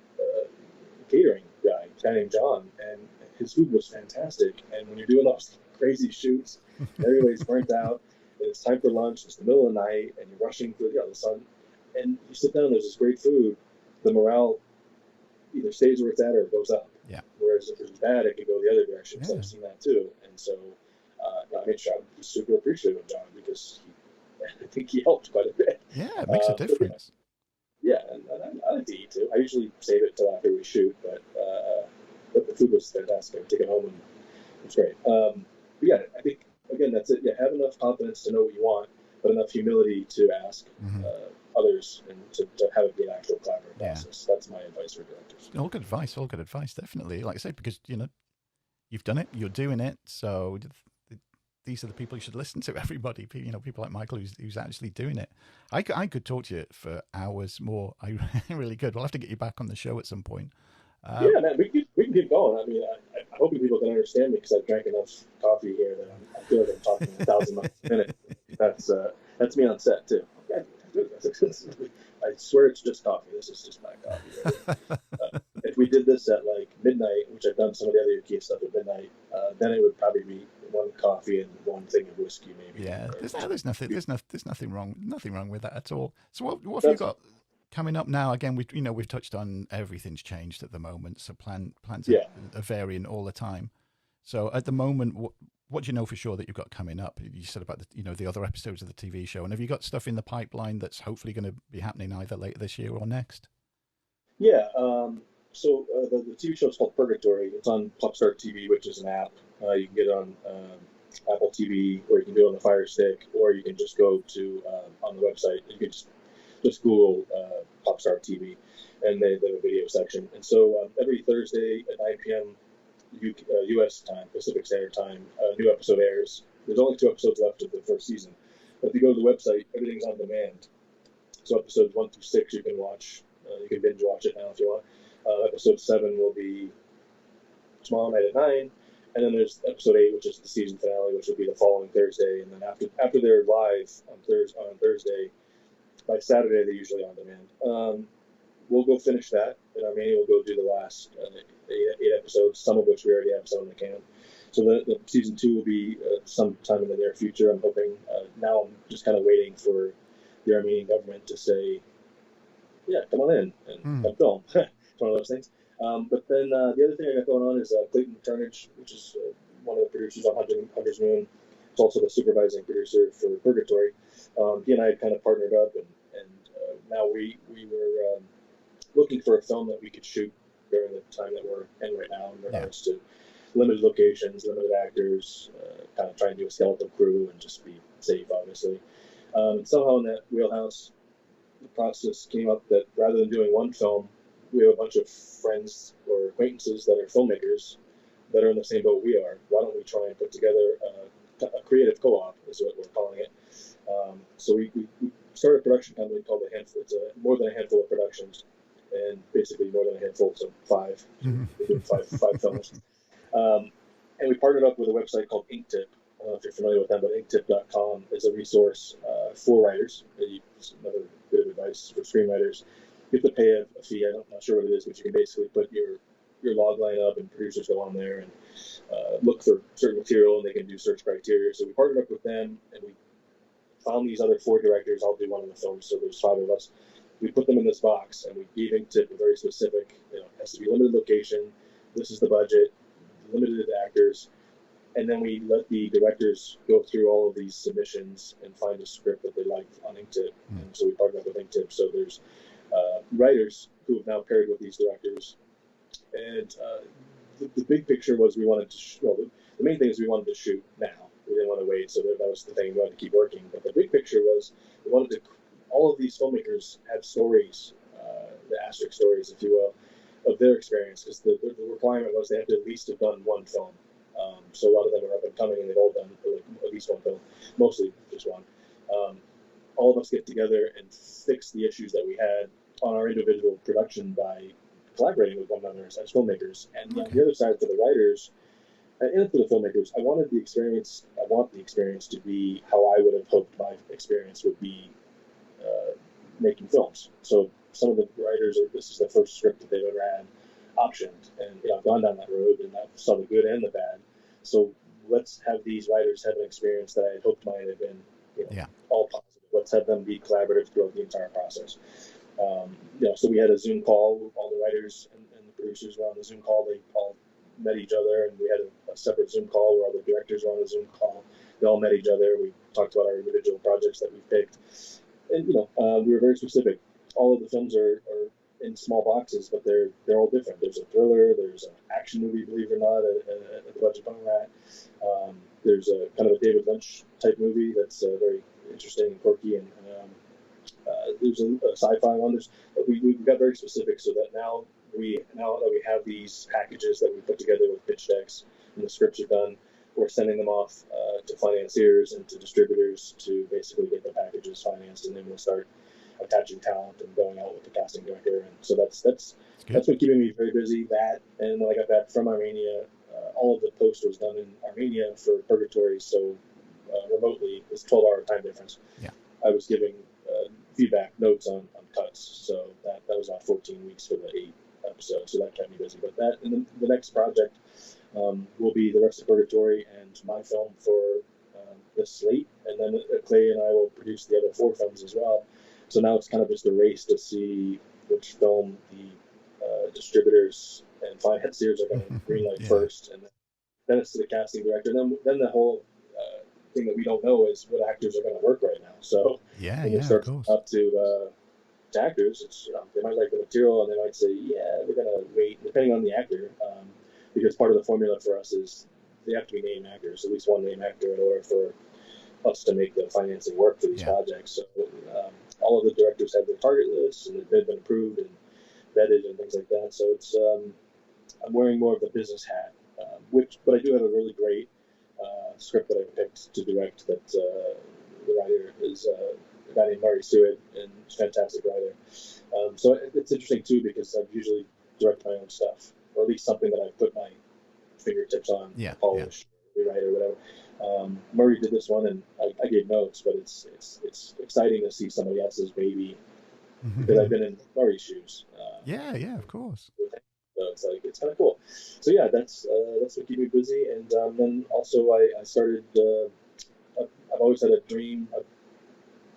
catering guy named John, and his food was fantastic. And when you're doing those crazy shoots, everybody's burnt out, and it's time for lunch. It's the middle of the night, and you're rushing through the sun, and you sit down. There's this great food. The morale either stays where it's at or it goes up. Yeah. Whereas if it's bad, it could go the other direction. Yeah. So I've seen that too. And so I made sure I'm super appreciative of John because I think he helped quite a bit. Yeah, it makes a difference. And I like to eat too. I usually save it till after we shoot, but the food was fantastic. I took it home and it was great. But I think, again, that's it. Yeah, have enough confidence to know what you want, but enough humility to ask others and to have it be an actual collaborative process. That's my advice for directors. All good advice, definitely. Like I say, because you've done it, you're doing it, so these are the people you should listen to. Everybody, people like Michael who's actually doing it. I could talk to you for hours more. I really could. We'll have to get you back on the show at some point. Man, we can keep going. I mean, I hope people can understand me because I've drank enough coffee here that I feel like I'm talking 1,000 miles a minute. That's me on set too. I swear it's just coffee. This is just my coffee. Right? If we did this at like midnight, which I've done some of the other key stuff at midnight, then it would probably be one coffee and one thing of whiskey, maybe. Yeah, there's nothing wrong with that at all. So what have you got coming up now? Again, we've touched on everything's changed at the moment, so plans are varying all the time. So at the moment, what do you know for sure that you've got coming up? You said about the other episodes of the TV show, and have you got stuff in the pipeline that's hopefully going to be happening either later this year or next? Yeah. So the TV show is called Purgatory. It's on Popstar TV, which is an app. You can get it on Apple TV, or you can do it on the Fire Stick, or you can just go to on the website. You can just Google Popstar TV, and they have a video section. And so every Thursday at 9 p.m. U.S. time, Pacific Standard Time, a new episode airs. There's only 2 episodes left of the first season. But if you go to the website, everything's on demand. So episodes 1 through 6 you can watch. You can binge watch it now if you want. Episode 7 will be tomorrow night at 9. And then there's episode 8, which is the season finale, which will be the following Thursday. And then after they're live on Thursday, by Saturday they're usually on demand. We'll go finish that, and Armenia will go do the last 8 episodes, some of which we already have some in the can. So the season 2 will be sometime in the near future, I'm hoping. Now I'm just kind of waiting for the Armenian government to say, yeah, come on in and come film. It's one of those things. But then the other thing I got going on is Clayton Turnage, which is one of the producers on Hunter's Moon. He's also the supervising producer for Purgatory. He and I had kind of partnered up, and now we were looking for a film that we could shoot during the time that we're in right now in regards to limited locations, limited actors, kind of trying to do a skeletal crew and just be safe, obviously. Somehow in that wheelhouse, the process came up that rather than doing one film, we have a bunch of friends or acquaintances that are filmmakers that are in the same boat we are. Why don't we try and put together a creative co-op, is what we're calling it. So we started a production company called The Handful. It's more than a handful of productions, and basically more than a handful, so 5. We're doing five films. And we partnered up with a website called Inktip. I don't know if you're familiar with them, but inktip.com is a resource for writers. It's another bit of advice for screenwriters. You have to pay a fee. I'm not sure what it is, but you can basically put your log line up, and producers go on there and look for certain material, and they can do search criteria. So we partnered up with them, and we found these other 4 directors. I'll do one of the films, so there's 5 of us. We put them in this box, and we gave Inktip a very specific, it has to be limited location, this is the budget, limited actors, and then we let the directors go through all of these submissions and find a script that they liked on Inktip. And so we partnered up with Inktip. So there's writers who have now paired with these directors. And the big picture was we wanted to, the main thing is we wanted to shoot now. We didn't want to wait, so that was the thing. We wanted to keep working. But the big picture was we wanted to, all of these filmmakers had stories, the asterisk stories, if you will, of their experience, because the requirement was they had to at least have done one film. So a lot of them are up and coming, and they've all done at least one film, mostly just one. All of us get together and fix the issues that we had on our individual production by collaborating with one another as filmmakers. And on the other side, for the writers and for the filmmakers, I want the experience to be how I would have hoped my experience would be making films. So some of the writers, this is the first script that they've ever had optioned, and I've gone down that road, and I saw the good and the bad. So let's have these writers have an experience that I had hoped might have been all positive. Let's have them be collaborative throughout the entire process. So we had a Zoom call. All the writers and the producers were on the Zoom call. They all met each other, and we had a separate Zoom call where all the directors were on the Zoom call. They all met each other. We talked about our individual projects that we picked, and we were very specific. All of the films are in small boxes, but they're all different. There's a thriller, there's an action movie, believe it or not, at the budget we're at. There's a kind of a David Lynch type movie that's very interesting and quirky, and there's a sci-fi one. We got very specific so that now that we have these packages that we put together with pitch decks and the scripts are done, we're sending them off to financiers and to distributors to basically get the packages financed, and then we'll start attaching talent and going out with the casting director. And so that's been keeping me very busy. That, and when I got back from Armenia, all of the post was done in Armenia for Purgatory, so remotely. It's 12-hour time difference. Yeah. I was giving feedback notes on cuts, so that was about 14 weeks for the 8 episodes, so that kept me busy. But that, and then the next project will be the rest of Purgatory and my film for this slate, and then Clay and I will produce the other 4 films as well. So now it's kind of just a race to see which film the distributors and financiers are going to greenlight first, and then it's to the casting director. And then the whole thing that we don't know is what actors are going to work right now. So when it starts up to actors, it's they might like the material and they might say, we're going to wait, depending on the actor, because part of the formula for us is they have to be named actors, at least one named actor, in order for us to make the financing work for these projects. So all of the directors have their target lists, and they've been approved and vetted and things like that. So it's I'm wearing more of the business hat, but I do have a really great script that I picked to direct. That the writer is a guy named Murray Seward, and he's a fantastic writer. So it's interesting too, because I've usually directed my own stuff, or at least something that I've put my fingertips on, polish, rewrite, or whatever. Murray did this one, and I gave notes, but it's exciting to see somebody else's baby, because I've been in Murray's shoes. Of course. So it's kind of cool. So that's what keeps me busy, and then also I started. I've always had a dream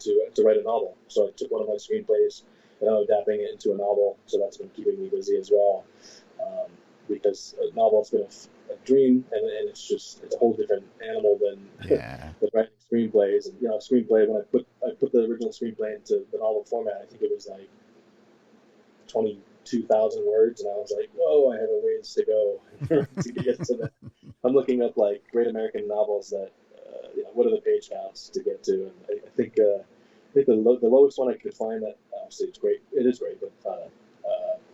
to write a novel, so I took one of my screenplays and I'm adapting it into a novel. So that's been keeping me busy as well. because a novel's been a dream, and it's a whole different animal than Yeah. than writing screenplays. And a screenplay, when I put the original screenplay into the novel format, I think it was like 22,000 words, and I was like, whoa, I have a ways to go to get to that. I'm looking up like great American novels that what are the page counts to get to, and I think the lowest one I could find, that obviously it's great, it is great, but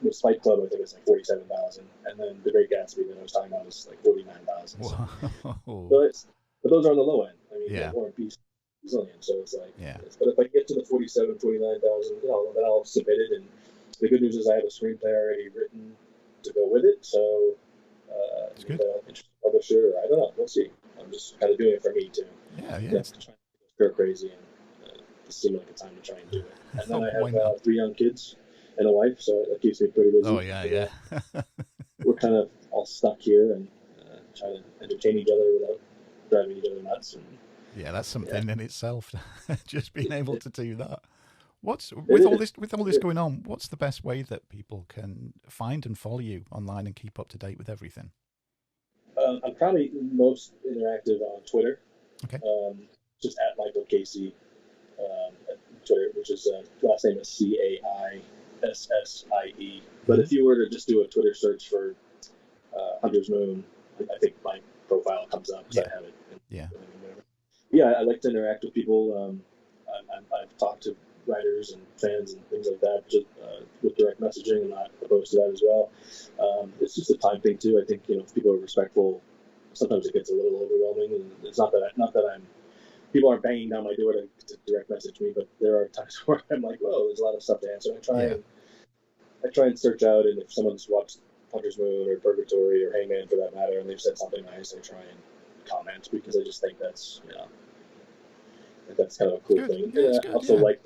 with Fight Club, I think it's like 47,000, and then The Great Gatsby that I was talking about is like 49,000. So, but those are on the low end. I mean, yeah. War and Peace, zillion. So it's like, yeah. But if I get to the 47, 49,000, then I'll submit it. And the good news is I have a screenplay already written to go with it. So, it's good. Publisher, I don't know. We'll see. I'm just kind of doing it for me too. Yeah. Trying to go crazy, and it seemed like a time to try and do it. And then I have 3 young kids and a wife, so that keeps me pretty busy. Oh yeah. We're kind of all stuck here and trying to entertain each other without driving each other nuts. And yeah, that's something in itself. Just being able to do that. With all this going on, what's the best way that people can find and follow you online and keep up to date with everything? I'm probably most interactive on Twitter. Okay. Just at Michael Caissie at Twitter, which is last name is Caissie. But if you were to just do a Twitter search for Hunter's Moon, I think my profile comes up because I have it. Yeah, I like to interact with people. I've talked to writers and fans and things like that just, with direct messaging, and not opposed to that as well. It's just a time thing too. I think if people are respectful, sometimes it gets a little overwhelming, and it's not that I'm people aren't banging down my door to direct message me, but there are times where I'm like, whoa, there's a lot of stuff to answer. I try and search out, and if someone's watched Hunter's Moon or Purgatory or Hangman for that matter, and they've said something nice, I try and comment, because I just think that's that's kind of a cool thing. Yeah, I also like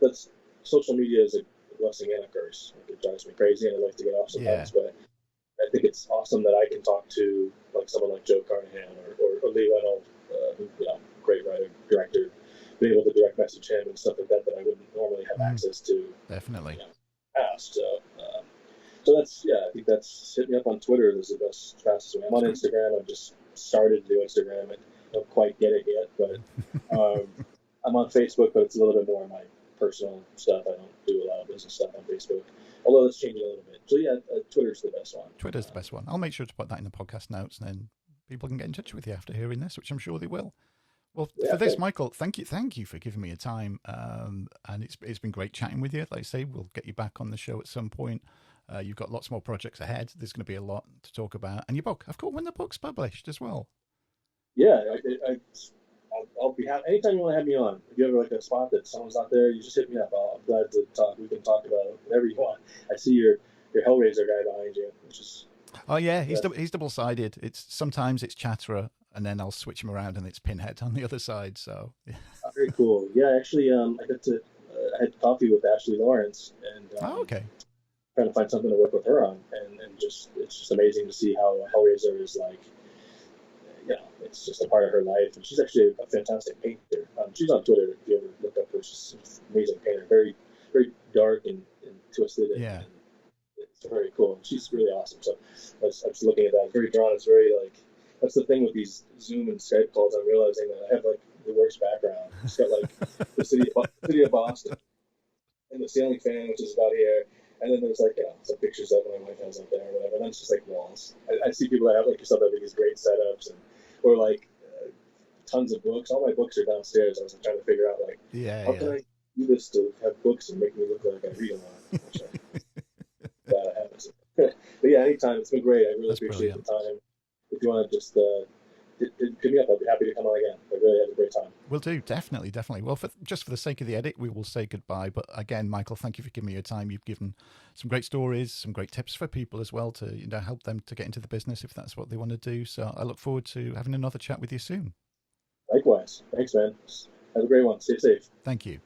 that's social media is a blessing and a curse. It drives me crazy, and I like to get off sometimes, but I think it's awesome that I can talk to like someone like Joe Carnahan or Lee Reynolds, great writer, director, being able to direct message him and stuff like that I wouldn't normally have access to. Definitely. Past. So that's I think that's hit me up on Twitter is the best, fastest way. I'm on Instagram. I've just started to do Instagram. I don't quite get it yet, but I'm on Facebook, but it's a little bit more of my personal stuff. I don't do a lot of business stuff on Facebook, although it's changing a little bit. So Twitter's the best one. Twitter's the best one. I'll make sure to put that in the podcast notes, and then people can get in touch with you after hearing this, which I'm sure they will. Well, for this, Michael, thank you for giving me your time, and it's been great chatting with you. Like I say, we'll get you back on the show at some point. You've got lots more projects ahead. There's going to be a lot to talk about, and your book. I've got when the book's published as well. Yeah, I'll be happy anytime you want to have me on. If you ever like a spot that someone's not there, you just hit me up. I'm glad to talk. We can talk about whatever you want. I see your Hellraiser guy behind you, which is. Oh yeah, he's double-sided. Sometimes it's Chatterer, and then I'll switch him around, and it's Pinhead on the other side. So very cool. Yeah, actually, I got to I had coffee with Ashley Lawrence, and okay, trying to find something to work with her on, and it's just amazing to see how Hellraiser is like. It's just a part of her life, and she's actually a fantastic painter. She's on Twitter if you ever look up her. She's an amazing painter, very, very dark and twisted, and it's very cool. She's really awesome. So I was looking at that. It's very drawn. It's very that's the thing with these Zoom and Skype calls. I'm realizing that I have like the worst background. It's got like the city of Boston and the ceiling fan, which is about here. And then there's like some pictures that my wife has up there or whatever. And then it's just like walls. I see people that have like yourself that have these great setups or like tons of books. All my books are downstairs. I was trying to figure out how can I do this to have books and make me look like I read a lot. That happens. But yeah, anytime. It's been great. I really appreciate the time. If you want to just hit me up, I'd be happy to come on again. I really had a great time. Will do. Definitely. Well, just for the sake of the edit, we will say goodbye. But again, Michael, thank you for giving me your time. You've given some great stories, some great tips for people as well to help them to get into the business if that's what they want to do. So I look forward to having another chat with you soon. Likewise. Thanks, man. Have a great one. Stay safe. Thank you.